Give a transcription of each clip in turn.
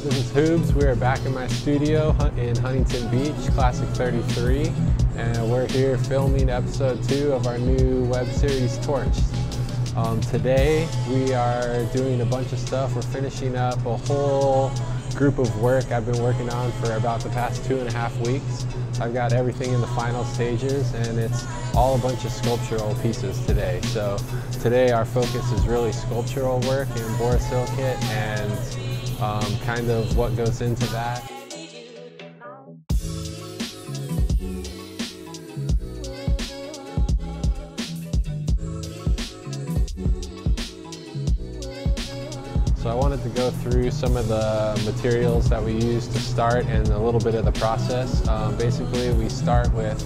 This is Hoobs. We are back in my studio in Huntington Beach, Classic 33, and we're here filming episode 2 of our new web series, Torched. Today we are doing a bunch of stuff. We're finishing up a whole group of work I've been working on for about the past 2.5 weeks. I've got everything in the final stages, and it's all a bunch of sculptural pieces today. So today our focus is really sculptural work in borosilicate and kind of what goes into that. So I wanted to go through some of the materials that we use to start and a little bit of the process. Basically, we start with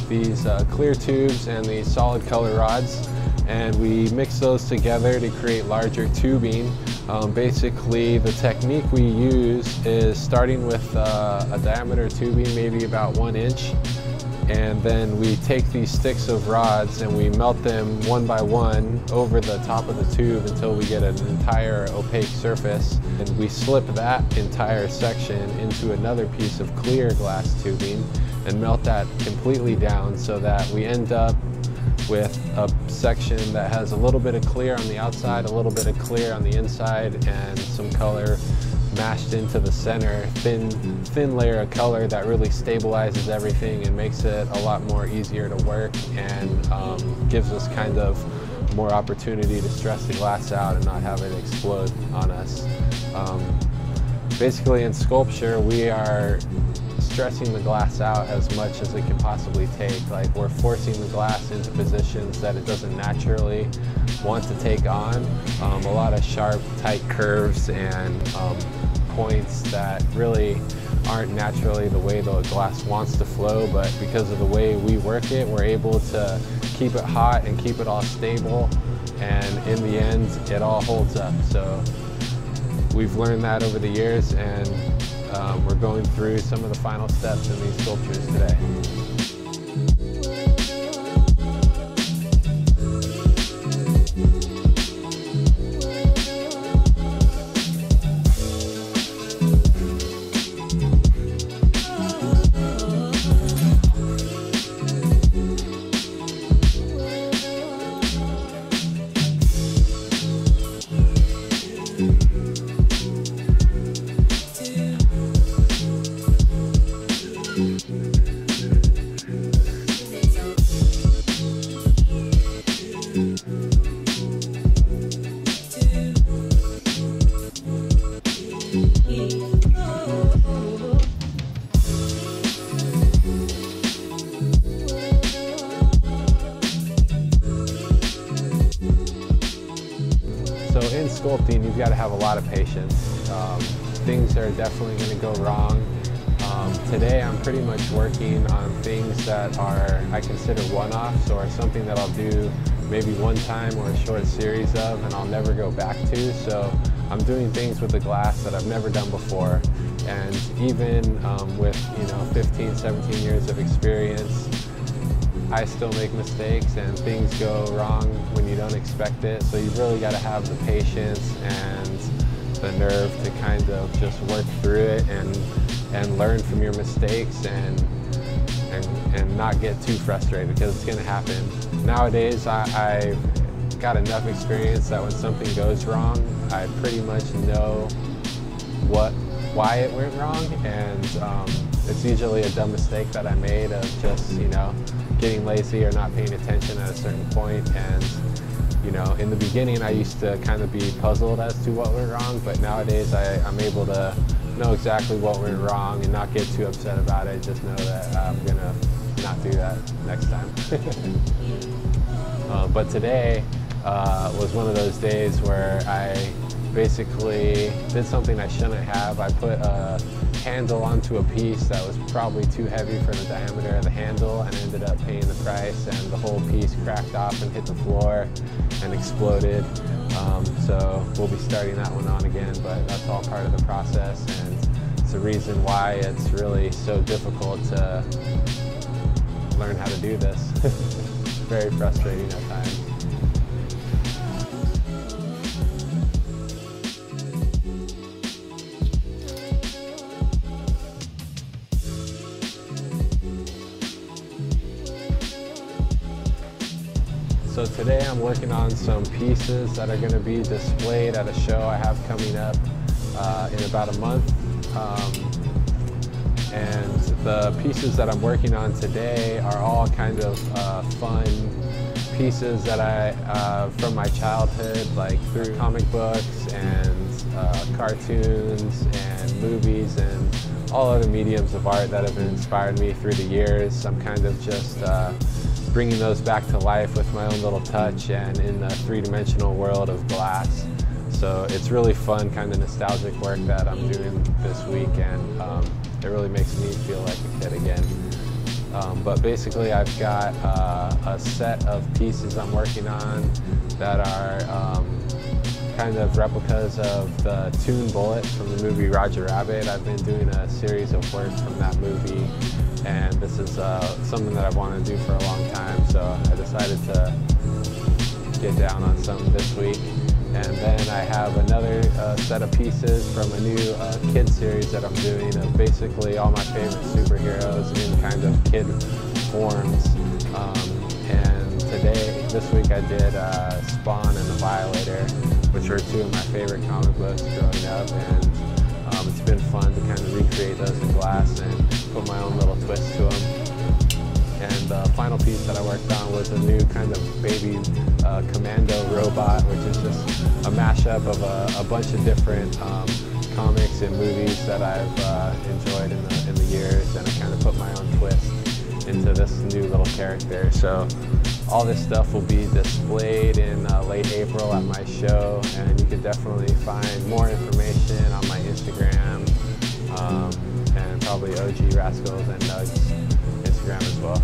these clear tubes and these solid color rods, and we mix those together to create larger tubing. Basically, the technique we use is starting with a diameter tubing, maybe about 1 inch, and then we take these sticks of rods and we melt them one by one over the top of the tube until we get an entire opaque surface. And we slip that entire section into another piece of clear glass tubing and melt that completely down so that we end up with a section that has a little bit of clear on the outside, a little bit of clear on the inside, and some color mashed into the center, thin layer of color that really stabilizes everything and makes it a lot more easier to work, and gives us kind of more opportunity to stress the glass out and not have it explode on us. Basically in sculpture, we are stressing the glass out as much as it can possibly take. Like, we're forcing the glass into positions that it doesn't naturally want to take on. A lot of sharp, tight curves and points that really aren't naturally the way the glass wants to flow, but because of the way we work it, we're able to keep it hot and keep it all stable, and in the end, it all holds up. So we've learned that over the years, and we're going through some of the final steps in these sculptures today. So in sculpting, you've got to have a lot of patience. Things are definitely going to go wrong. Today I'm pretty much working on things that are, I consider one-offs, or something that I'll do maybe one time or a short series of and I'll never go back to. So I'm doing things with the glass that I've never done before. And even with 15, 17 years of experience, I still make mistakes and things go wrong when you don't expect it. So you've really got to have the patience and the nerve to kind of just work through it and learn from your mistakes and not get too frustrated, because it's going to happen. Nowadays, I've got enough experience that when something goes wrong, I pretty much know why it went wrong, and it's usually a dumb mistake that I made of just, getting lazy or not paying attention at a certain point. And in the beginning, I used to kind of be puzzled as to what went wrong, but nowadays I'm able to know exactly what went wrong and not get too upset about it. Just know that I'm gonna not do that next time. But today was one of those days where I basically did something I shouldn't have. I put a handle onto a piece that was probably too heavy for the diameter of the handle, and ended up paying the price, and the whole piece cracked off and hit the floor and exploded. So we'll be starting that one on again, but that's all part of the process, and it's the reason why it's really so difficult to learn how to do this. Very frustrating at times. So today I'm working on some pieces that are going to be displayed at a show I have coming up in about a month. And the pieces that I'm working on today are all kind of fun pieces that I, from my childhood, like through comic books and cartoons and movies and all other mediums of art that have inspired me through the years. I'm kind of just bringing those back to life with my own little touch and in the three-dimensional world of glass. So it's really fun, kind of nostalgic work that I'm doing this week, and it really makes me feel like a kid again. But basically I've got a set of pieces I'm working on that are kind of replicas of the Toon Bullet from the movie Roger Rabbit. I've been doing a series of work from that movie, and this is something that I've wanted to do for a long time, so I decided to get down on some this week. And then I have another set of pieces from a new kid series that I'm doing of basically all my favorite superheroes in kind of kid forms. And this week I did Spawn and the Violator, which are two of my favorite comic books growing up, and it's been fun to kind of recreate those in glass and put my own little twist to them. And the final piece that I worked on was a new kind of baby commando robot, which is just a mashup of a bunch of different comics and movies that I've enjoyed in the years, and I kind of put my own twist into this new little character. So all this stuff will be displayed in late April at my show, and you can definitely find more information on my Instagram and probably OG Rascals and Nuggs Instagram as well.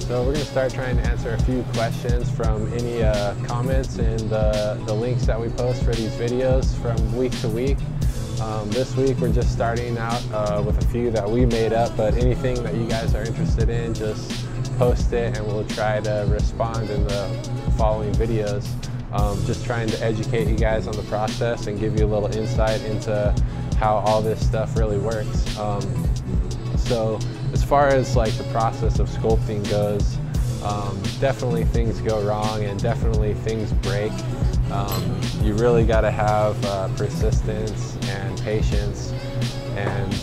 So we're going to start trying to answer a few questions from any comments in the links that we post for these videos from week to week. This week we're just starting out with a few that we made up, but anything that you guys are interested in, just post it and we'll try to respond in the following videos. Just trying to educate you guys on the process and give you a little insight into how all this stuff really works. So as far as like the process of sculpting goes, definitely things go wrong and definitely things break. You really got to have persistence and patience, and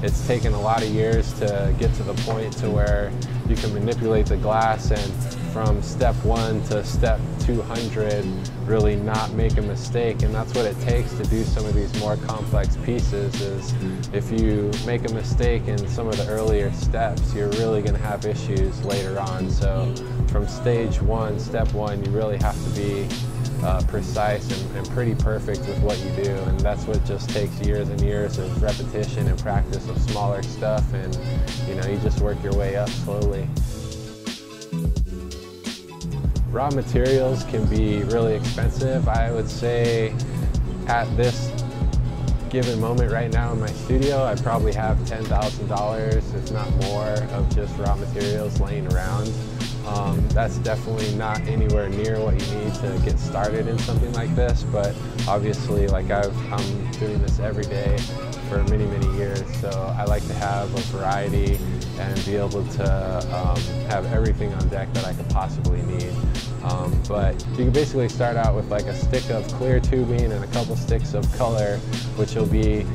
it's taken a lot of years to get to the point to where you can manipulate the glass and from step 1 to step 200 really not make a mistake. And that's what it takes to do some of these more complex pieces. Is if you make a mistake in some of the earlier steps, you're really going to have issues later on. So from stage 1, step 1, you really have to be precise and pretty perfect with what you do, and that's what just takes years and years of repetition and practice of smaller stuff, and you just work your way up slowly. Raw materials can be really expensive. I would say at this given moment right now in my studio, I probably have $10,000, if not more, of just raw materials laying around. That's definitely not anywhere near what you need to get started in something like this, but obviously I'm doing this every day for many, many years, so I like to have a variety and be able to have everything on deck that I could possibly need. But you can basically start out with like a stick of clear tubing and a couple sticks of color, which will be,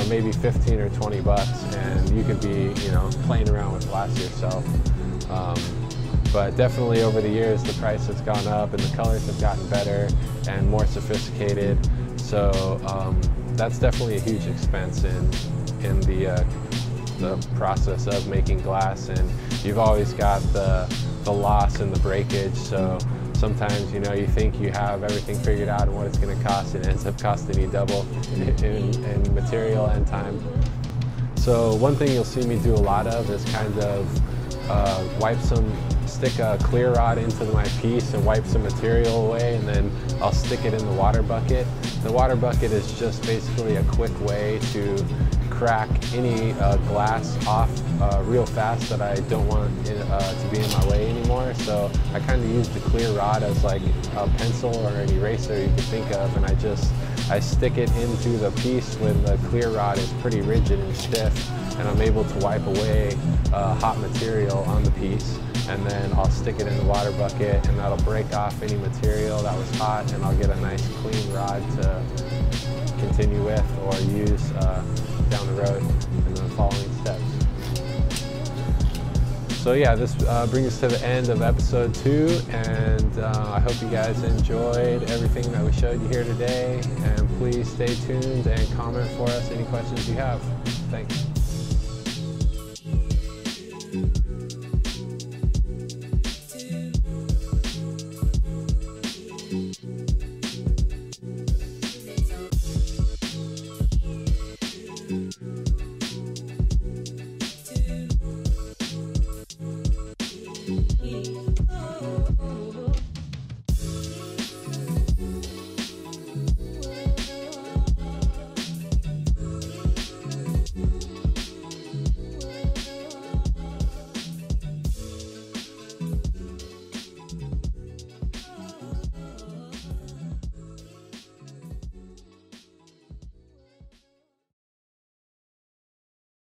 maybe 15 or 20 bucks, and you could be, playing around with glass yourself. But definitely over the years, the price has gone up and the colors have gotten better and more sophisticated. So that's definitely a huge expense in the process of making glass. And you've always got the loss and the breakage. So sometimes, you think you have everything figured out and what it's going to cost, and it ends up costing you double in material and time. So one thing you'll see me do a lot of is kind of stick a clear rod into my piece and wipe some material away, and then I'll stick it in the water bucket. The water bucket is just basically a quick way to crack any glass off real fast that I don't want it to be in my way anymore. So I kind of use the clear rod as like a pencil or an eraser you could think of, and I stick it into the piece when the clear rod is pretty rigid and stiff, and I'm able to wipe away hot material on the piece. And then I'll stick it in the water bucket, and that'll break off any material that was hot, and I'll get a nice clean rod to continue with or use down the road in the following steps. So yeah, this brings us to the end of episode 2, and I hope you guys enjoyed everything that we showed you here today, and please stay tuned and comment for us any questions you have. Thanks.